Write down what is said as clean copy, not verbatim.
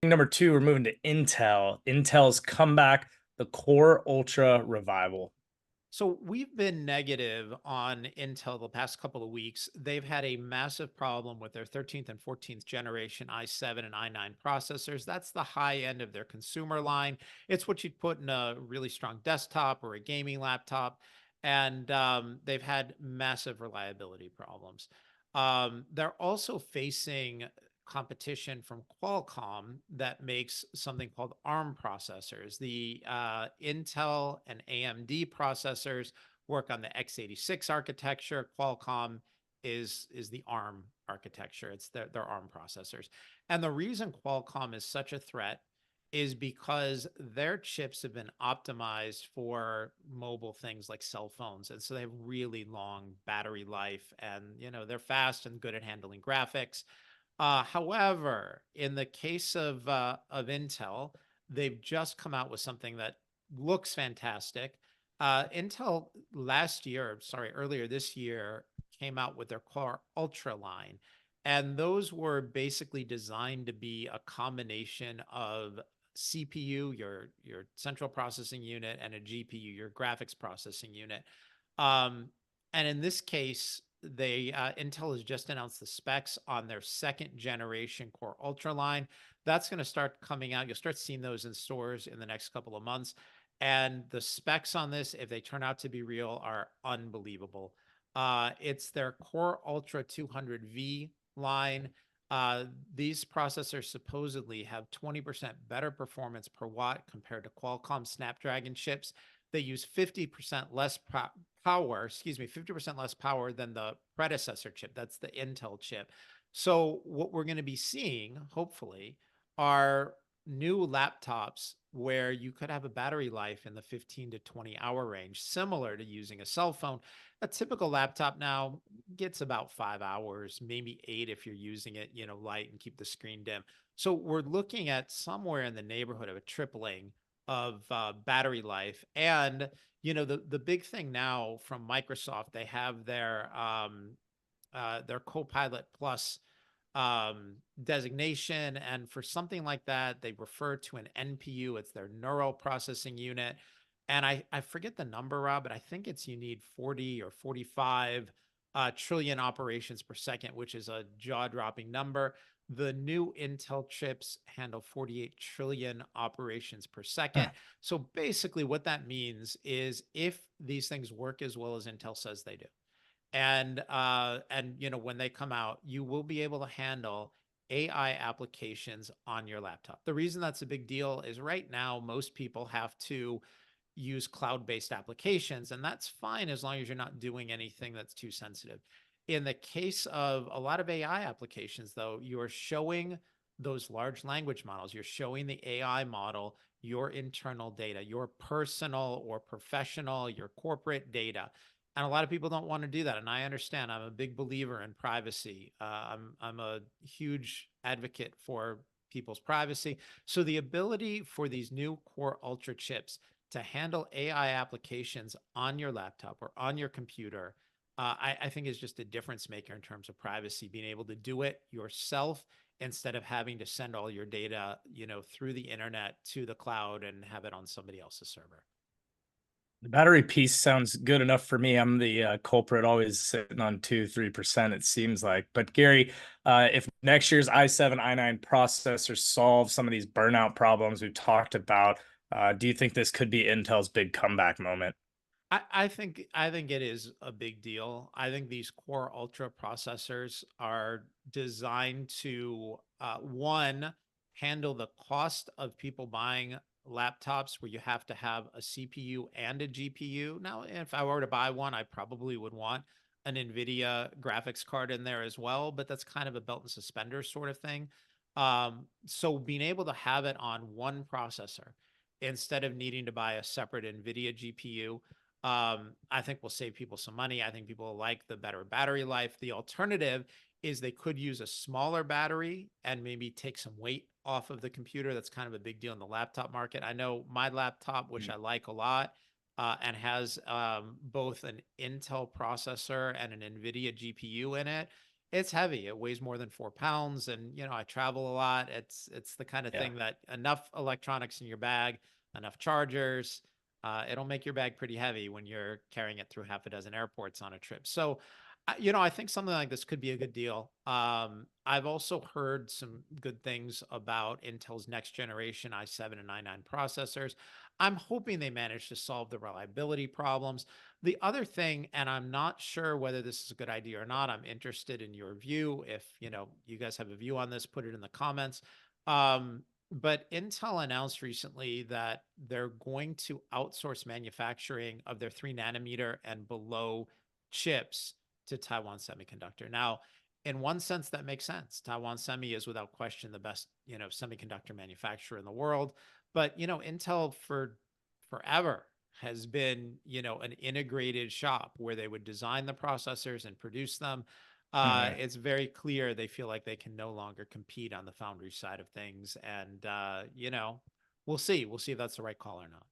Number two, we're moving to Intel. Intel's comeback, the Core Ultra revival. So we've been negative on Intel the past couple of weeks. They've had a massive problem with their 13th and 14th generation i7 and i9 processors. That's the high end of their consumer line. It's what you'd put in a really strong desktop or a gaming laptop. And they've had massive reliability problems. They're also facing competition from Qualcomm that makes something called ARM processors. The Intel and AMD processors work on the x86 architecture. Qualcomm is the ARM architecture. It's their ARM processors. And the reason Qualcomm is such a threat is because their chips have been optimized for mobile things like cell phones. And so they have really long battery life, and they're fast and good at handling graphics. However, in the case of Intel, they've just come out with something that looks fantastic. Intel earlier this year, came out with their Core Ultra line, and those were basically designed to be a combination of CPU, your central processing unit, and a GPU, your graphics processing unit. Um, and in this case, Intel has just announced the specs on their second generation Core Ultra line. That's going to start coming out. You'll start seeing those in stores in the next couple of months. And the specs on this, if they turn out to be real, are unbelievable. It's their Core Ultra 200V line. These processors supposedly have 20% better performance per watt compared to Qualcomm Snapdragon chips. They use 50% less power, 50% less power than the predecessor chip. That's the Intel chip. So what we're going to be seeing, hopefully, are new laptops where you could have a battery life in the 15 to 20 hour range, similar to using a cell phone. A typical laptop now gets about 5 hours, maybe 8 if you're using it, light and keep the screen dim. So we're looking at somewhere in the neighborhood of a tripling of battery life. And the big thing now from Microsoft, they have their Copilot Plus designation, and for something like that, they refer to an NPU. It's their neural processing unit, and I forget the number, Rob, but I think it's you need 40 or 45 trillion operations per second, which is a jaw-dropping number. The new Intel chips handle 48 trillion operations per second. So basically what that means is if these things work as well as Intel says they do, and when they come out, you will be able to handle AI applications on your laptop. The reason that's a big deal is right now most people have to use cloud-based applications, and that's fine as long as you're not doing anything that's too sensitive. In the case of a lot of AI applications, though, you are showing those large language models, you're showing the AI model your internal data, your personal or professional, your corporate data. And a lot of people don't want to do that. And I understand. I'm a big believer in privacy. I'm a huge advocate for people's privacy. So the ability for these new Core Ultra chips to handle AI applications on your laptop or on your computer, I think is just a difference maker in terms of privacy, being able to do it yourself instead of having to send all your data, through the internet to the cloud and have it on somebody else's server. The battery piece sounds good enough for me. I'm the culprit, always sitting on 2-3%, it seems like. But Gary, if next year's i7, i9 processors solve some of these burnout problems we've talked about, do you think this could be Intel's big comeback moment? I think it is a big deal. I think these Core Ultra processors are designed to one, handle the cost of people buying laptops where you have to have a CPU and a GPU. Now, if I were to buy one, I probably would want an NVIDIA graphics card in there as well, but that's kind of a belt and suspenders sort of thing. So being able to have it on one processor instead of needing to buy a separate NVIDIA GPU, I think will save people some money. I think people like the better battery life. The alternative is they could use a smaller battery and maybe take some weight off of the computer. That's kind of a big deal in the laptop market. I know my laptop, which I like a lot, and has both an Intel processor and an NVIDIA GPU in it, It's heavy. It weighs more than 4 pounds. And, you know, I travel a lot. It's the kind of Yeah. thing that enough electronics in your bag, enough chargers, it'll make your bag pretty heavy when you're carrying it through half a dozen airports on a trip. So, you know, I think something like this could be a good deal. I've also heard some good things about Intel's next generation i7 and i9 processors. I'm hoping they manage to solve the reliability problems. The other thing, and I'm not sure whether this is a good idea or not, I'm interested in your view. If, you know, you guys have a view on this, put it in the comments. But Intel announced recently that they're going to outsource manufacturing of their 3 nanometer and below chips to Taiwan Semiconductor. Now, in one sense, that makes sense. Taiwan Semi is without question the best, you know, semiconductor manufacturer in the world. But, you know, Intel for forever has been, you know, an integrated shop where they would design the processors and produce them. Mhm. It's very clear they feel like they can no longer compete on the foundry side of things. And, you know, we'll see. We'll see if that's the right call or not.